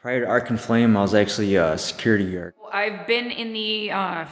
Prior to Arcan Flame, I was actually a security guard. I've been in the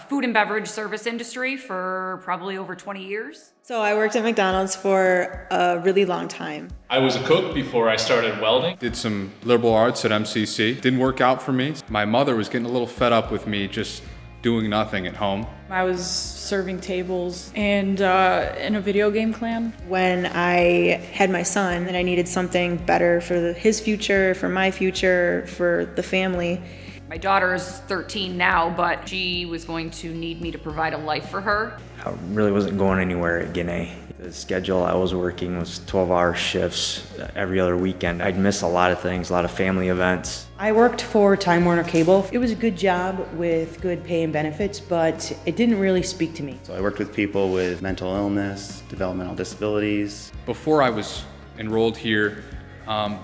food and beverage service industry for probably over 20 years. So I worked at McDonald's for a really long time. I was a cook before I started welding. Did some liberal arts at MCC. Didn't work out for me. My mother was getting a little fed up with me just doing nothing at home. I was serving tables and in a video game clan. When I had my son and I needed something better for his future, for my future, for the family. My daughter is 13 now, but she was going to need me to provide a life for her. I really wasn't going anywhere at Guinea. The schedule I was working was 12-hour shifts every other weekend. I'd miss a lot of things, a lot of family events. I worked for Time Warner Cable. It was a good job with good pay and benefits, but it didn't really speak to me. So I worked with people with mental illness, developmental disabilities. Before I was enrolled here,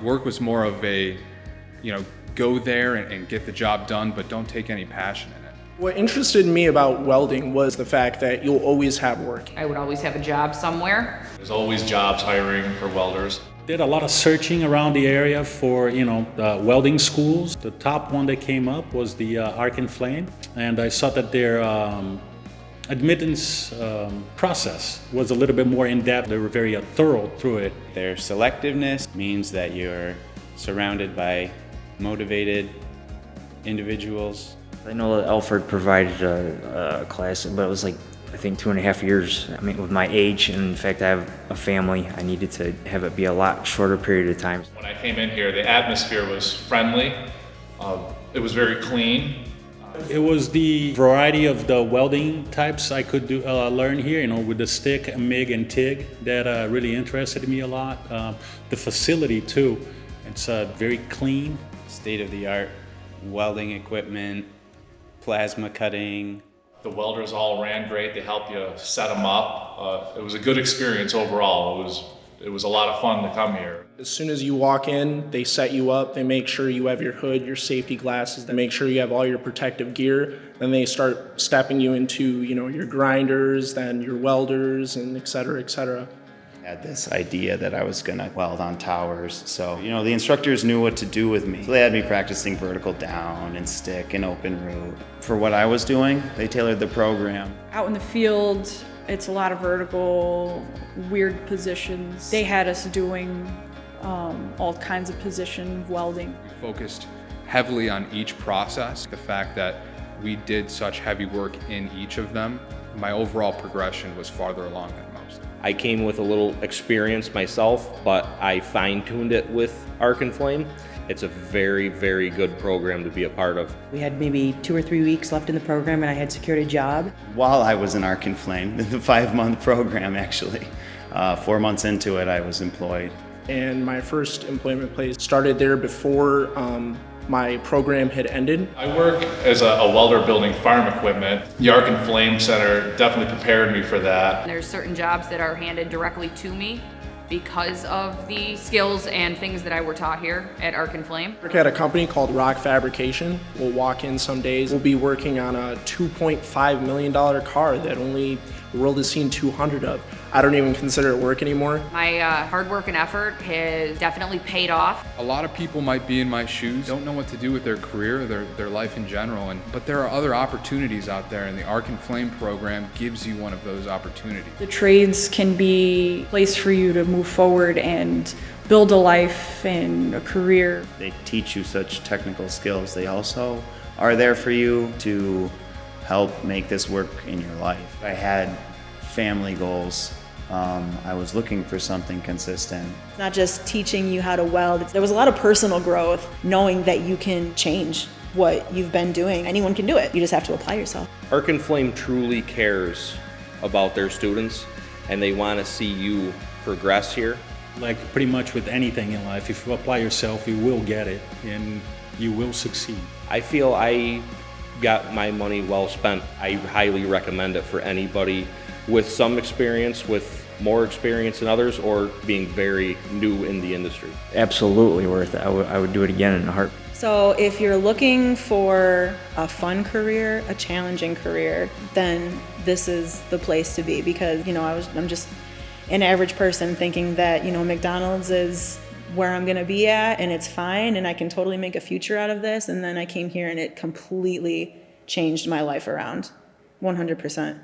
work was more of a, go there and get the job done, but don't take any passion in it. What interested me about welding was the fact that you'll always have work. I would always have a job somewhere. There's always jobs hiring for welders. Did a lot of searching around the area for, the welding schools. The top one that came up was the Arcan Flame, and I saw that their admittance process was a little bit more in-depth. They were very thorough through it. Their selectiveness means that you're surrounded by motivated individuals. I know that Alfred provided a class, but it was I think 2.5 years. I mean, with my age, and in fact I have a family, I needed to have it be a lot shorter period of time. When I came in here, the atmosphere was friendly. It was very clean. It was the variety of the welding types I could learn here, with the stick, MIG, and TIG that really interested me a lot. The facility too, it's very clean. State-of-the-art welding equipment, plasma cutting. The welders all ran great. They helped you set them up. It was a good experience overall. It was a lot of fun to come here. As soon as you walk in, they set you up. They make sure you have your hood, your safety glasses. They make sure you have all your protective gear. Then they start stepping you into, your grinders, then your welders, and et cetera, et cetera. I had this idea that I was gonna weld on towers. So, the instructors knew what to do with me. So they had me practicing vertical down and stick and open root. For what I was doing, they tailored the program. Out in the field, it's a lot of vertical, weird positions. They had us doing all kinds of position welding. We focused heavily on each process. The fact that we did such heavy work in each of them, my overall progression was farther along than most. I came with a little experience myself, but I fine-tuned it with Arcan Flame. It's a very, very good program to be a part of. We had maybe 2 or 3 weeks left in the program and I had secured a job. While I was in Arcan Flame, the 5-month program actually, 4 months into it, I was employed. And my first employment place started there before my program had ended. I work as a welder building farm equipment. The Arcan Flame Center definitely prepared me for that. There's certain jobs that are handed directly to me because of the skills and things that I were taught here at Arcan Flame. I work at a company called Rock Fabrication. We'll walk in some days. We'll be working on a $2.5 million car that only the world has seen 200 of. I don't even consider it work anymore. My hard work and effort has definitely paid off. A lot of people might be in my shoes, don't know what to do with their career, their life in general, but there are other opportunities out there, and the Arcan Flame program gives you one of those opportunities. The trades can be a place for you to move forward and build a life and a career. They teach you such technical skills. They also are there for you to help make this work in your life. I had family goals. I was looking for something consistent. It's not just teaching you how to weld. There was a lot of personal growth, knowing that you can change what you've been doing. Anyone can do it. You just have to apply yourself. Arcan Flame truly cares about their students, and they want to see you progress here. Like pretty much with anything in life, if you apply yourself, you will get it, and you will succeed. I feel I got my money well spent. I highly recommend it for anybody with some experience, with more experience than others, or being very new in the industry. Absolutely worth it. I would do it again in a heartbeat. So if you're looking for a fun career, a challenging career, then this is the place to be, because I'm just an average person thinking that McDonald's is where I'm gonna be at, and it's fine, and I can totally make a future out of this. And then I came here and it completely changed my life around, 100%.